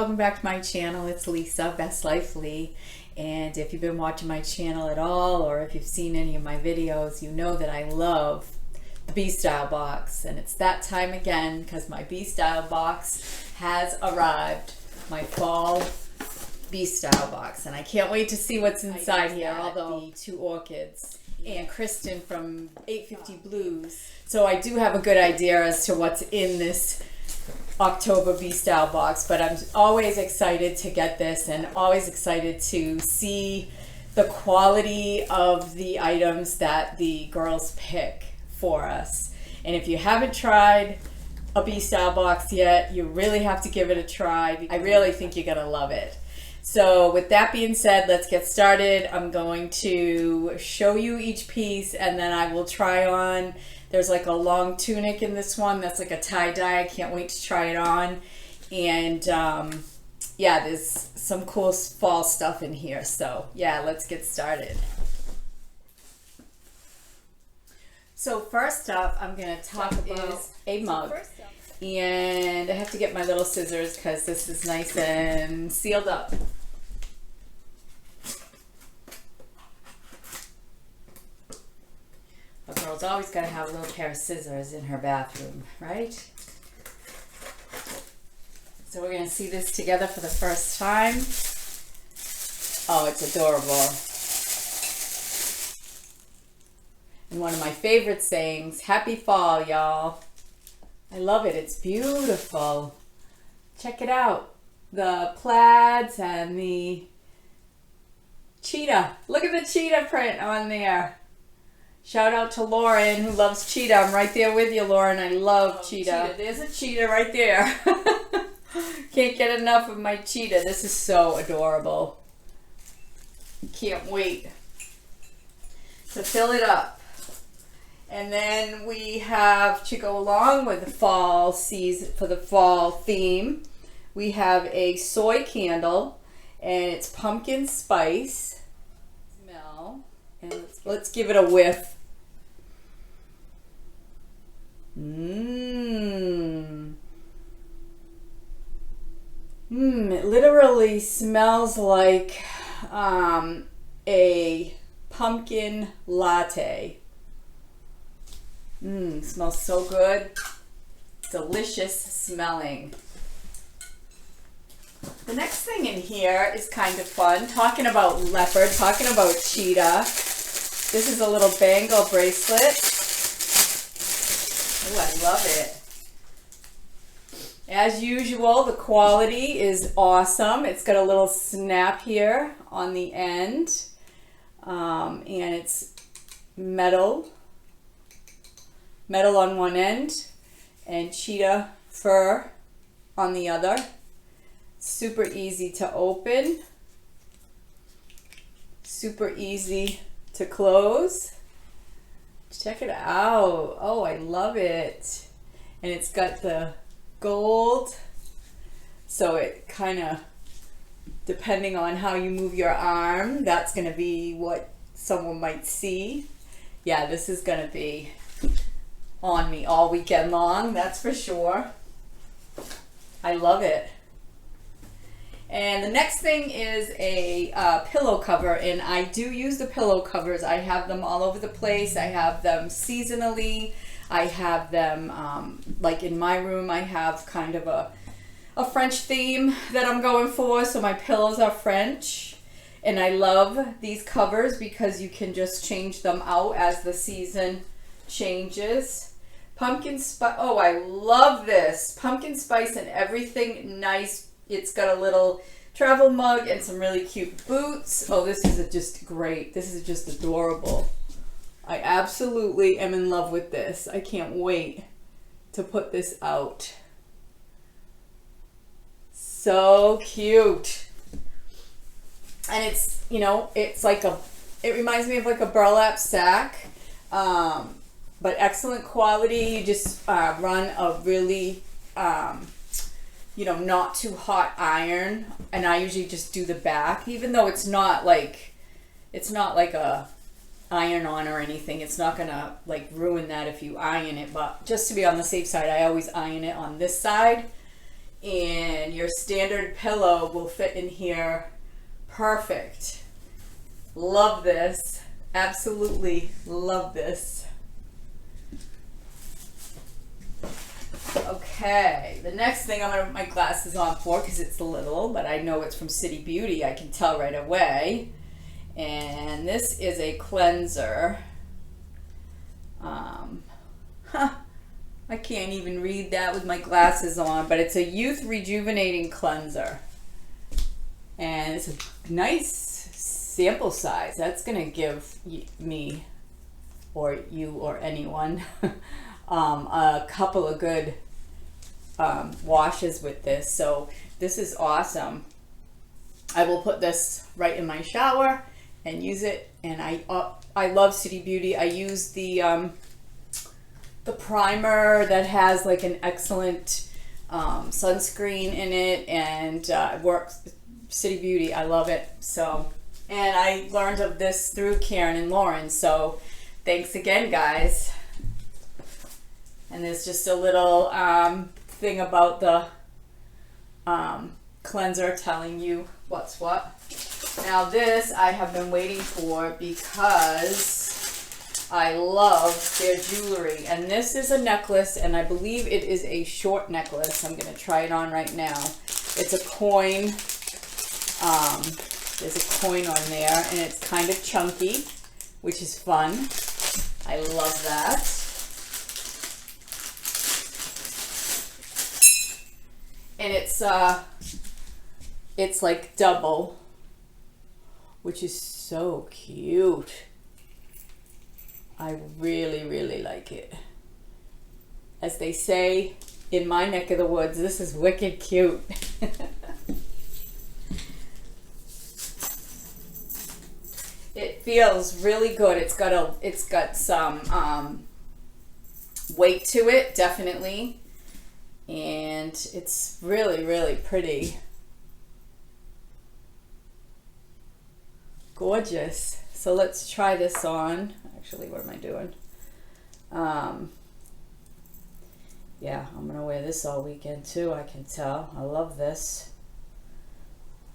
welcome back to my channel. It's Lisa, Best Life Lee. And if you've been watching my channel at all, or if you've seen any of my videos, you know that I love the Bestyle Box. And it's that time again, because my Bestyle Box has arrived. My fall Bestyle Box. And I can't wait to see what's inside here, although the two orchids and Kristen from 850 Blues. So I do have a good idea as to what's in this October Bestyle Box, but I'm always excited to get this and always excited to see the quality of the items that the girls pick for us. And if you haven't tried a Bestyle Box yet, you really have to give it a try. I really think you're gonna love it. So with that being said, let's get started. I'm going to show you each piece and then I will try on. There's like a long tunic in this one that's like a tie-dye. I can't wait to try it on. And yeah, there's some cool fall stuff in here. So yeah, let's get started. So first up, I'm gonna talk about a mug. And I have to get my little scissors because this is nice and sealed up. A girl's always got to have a little pair of scissors in her bathroom, right? So we're going to see this together for the first time. Oh, it's adorable. And one of my favorite sayings, happy fall, y'all. I love it. It's beautiful. Check it out. The plaids and the cheetah. Look at the cheetah print on there. Shout out to Lauren who loves cheetah. I'm right there with you, Lauren. I love cheetah. There's a cheetah right there. Can't get enough of my cheetah. This is so adorable. Can't wait to fill it up. And then we have, to go along with the fall season, for the fall theme, we have a soy candle and it's pumpkin spice smell. And let's give it a whiff. It literally smells like a pumpkin latte. Smells so good. Delicious smelling. The next thing in here is kind of fun. Talking about leopard, talking about cheetah. This is a little bangle bracelet. Oh, I love it. As usual, the quality is awesome. It's got a little snap here on the end. And it's metal on one end and cheetah fur on the other. Super easy to open. Super easy to close. Check it out. Oh, I love it. And it's got the gold. So it kind of, depending on how you move your arm, that's going to be what someone might see. Yeah, this is going to be on me all weekend long, that's for sure. I love it. And the next thing is a pillow cover, and I do use the pillow covers. I have them all over the place. I have them seasonally. I have them, like in my room, I have kind of a French theme that I'm going for, so my pillows are French. And I love these covers because you can just change them out as the season changes. Pumpkin spice, oh, I love this. Pumpkin spice and everything nice. It's got a little travel mug and some really cute boots. Oh, this is just great. This is just adorable. I absolutely am in love with this. I can't wait to put this out. So cute. And it's, you know, it's like it reminds me of like a burlap sack, but excellent quality. You just run a really, you know, not too hot iron, and I usually just do the back, even though it's not like a iron on or anything. It's not gonna like ruin that if you iron it, but just to be on the safe side, I always iron it on this side. and your standard pillow will fit in here perfect. Love this. Absolutely love this. Okay, the next thing I'm going to put my glasses on for, because it's little, but I know it's from City Beauty. I can tell right away. And this is a cleanser. I can't even read that with my glasses on, but it's a youth rejuvenating cleanser. And it's a nice sample size. That's going to give me, or you, or anyone, a couple of good washes with this. So this is awesome. I will put this right in my shower and use it. And I love City Beauty. I use the primer that has like an excellent sunscreen in it, and it works. City Beauty, I love it. So, and I learned of this through Karen and Lauren. So thanks again, guys. And there's just a little thing about the cleanser telling you what's what. Now this I have been waiting for because I love their jewelry. And this is a necklace, and I believe it is a short necklace. I'm going to try it on right now. It's a coin. There's a coin on there, and it's kind of chunky, which is fun. I love that. And it's like double, which is so cute. I really, really like it. As they say in my neck of the woods, this is wicked cute. It feels really good. It's got some weight to it, definitely. And it's really, really pretty. Gorgeous. So let's try this on. Actually, what am I doing? Yeah, I'm gonna wear this all weekend too, I can tell. I love this.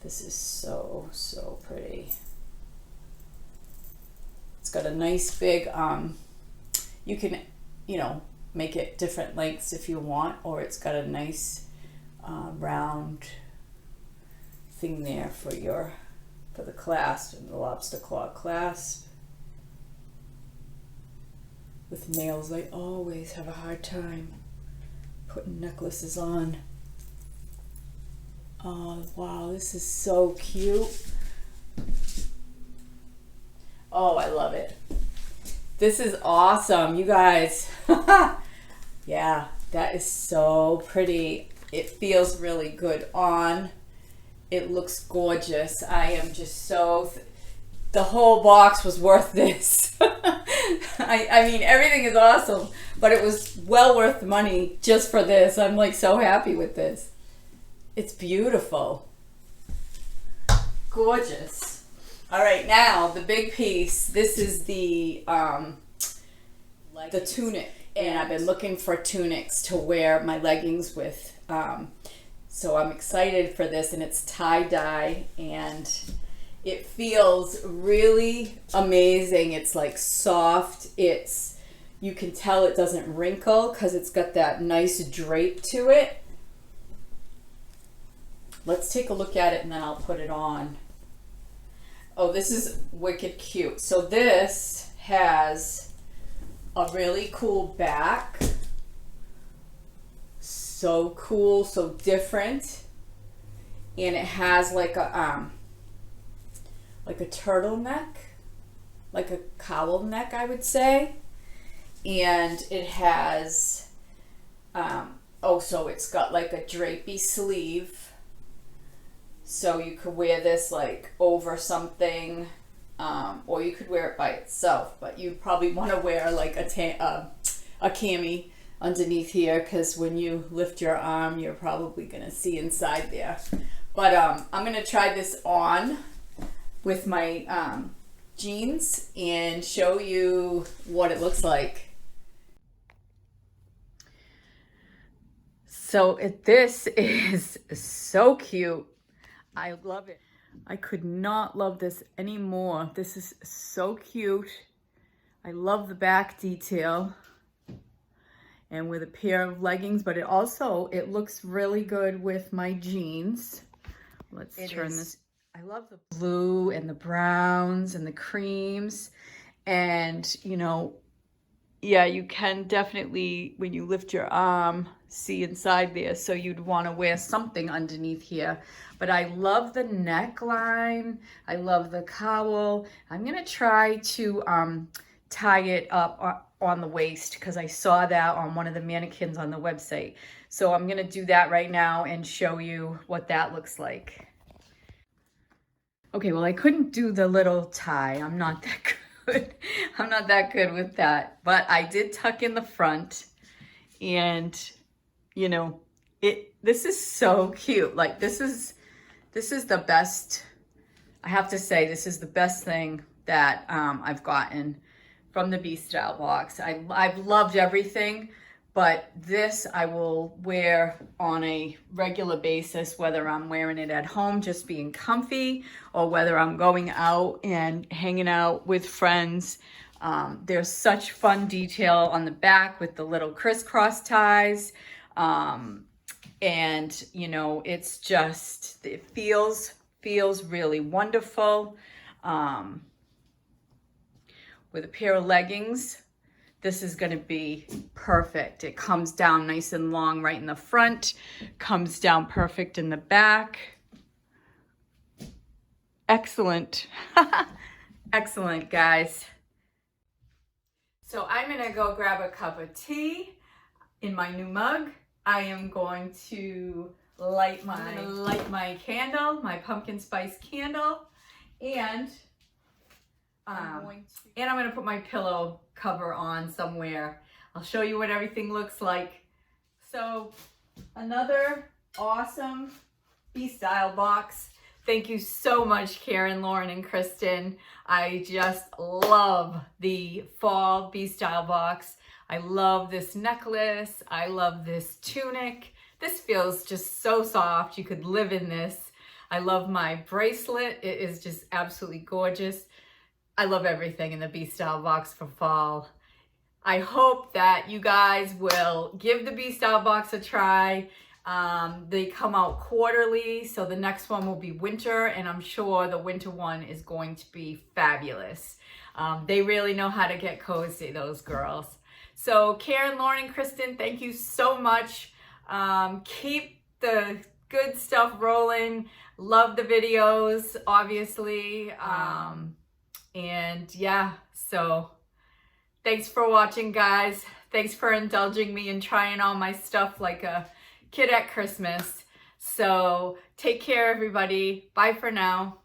This is so, so pretty. It's got a nice big, you can, make it different lengths if you want, or it's got a nice round thing there for the clasp, and the lobster claw clasp. With nails, I always have a hard time putting necklaces on. Oh wow, this is so cute. Oh, I love it. This is awesome, you guys. Yeah, that is so pretty. It feels really good on. It looks gorgeous. I am just so... the whole box was worth this. I mean, everything is awesome, but it was well worth the money just for this. I'm like so happy with this. It's beautiful. Gorgeous. All right, now the big piece. This is the tunic, and I've been looking for tunics to wear my leggings with. So I'm excited for this, and it's tie-dye, and it feels really amazing. It's like soft. You can tell it doesn't wrinkle because it's got that nice drape to it. Let's take a look at it and then I'll put it on. Oh, this is wicked cute. So this has a really cool back. So cool, so different. And it has like a turtleneck, like a cowl neck, I would say. And it has, so it's got like a drapey sleeve. So you could wear this like over something, or you could wear it by itself, but you probably want to wear like a cami underneath here, because when you lift your arm, you're probably going to see inside there. But I'm going to try this on with my jeans and show you what it looks like. So this is so cute. I love it. I could not love this anymore. This is so cute. I love the back detail. And with a pair of leggings, but it looks really good with my jeans. Let's turn this. I love the blue and the browns and the creams. And, you know, yeah, you can definitely, when you lift your arm, see inside there. So you'd want to wear something underneath here. But I love the neckline. I love the cowl. I'm going to try to tie it up on the waist because I saw that on one of the mannequins on the website. So I'm going to do that right now and show you what that looks like. Okay, well, I couldn't do the little tie. I'm not that good. I'm not that good with that. But I did tuck in the front. And, you know, this is so cute. Like, this is the best. I have to say, this is the best thing that I've gotten from the Bestyle box. I've loved everything, but this I will wear on a regular basis, whether I'm wearing it at home, just being comfy, or whether I'm going out and hanging out with friends. There's such fun detail on the back with the little crisscross ties. And you know, it's just, it feels really wonderful. With a pair of leggings, this is going to be perfect. It comes down nice and long right in the front, comes down perfect in the back. Excellent. Excellent, guys. So I'm going to go grab a cup of tea in my new mug. I am going to light my candle, my pumpkin spice candle, and I'm going to put my pillow cover on somewhere. I'll show you what everything looks like. So another awesome Bestyle box. Thank you so much, Karen, Lauren, and Kristen. I just love the fall Bestyle box. I love this necklace. I love this tunic. This feels just so soft. You could live in this. I love my bracelet. It is just absolutely gorgeous. I love everything in the Bestyle box for fall. I hope that you guys will give the Bestyle box a try. They come out quarterly, so the next one will be winter, and I'm sure the winter one is going to be fabulous. They really know how to get cozy, those girls. So Karen, Lauren, and Kristen, thank you so much. Keep the good stuff rolling. Love the videos, obviously. And yeah, so thanks for watching, guys. Thanks for indulging me and trying all my stuff like a kid at Christmas. So take care, everybody. Bye for now.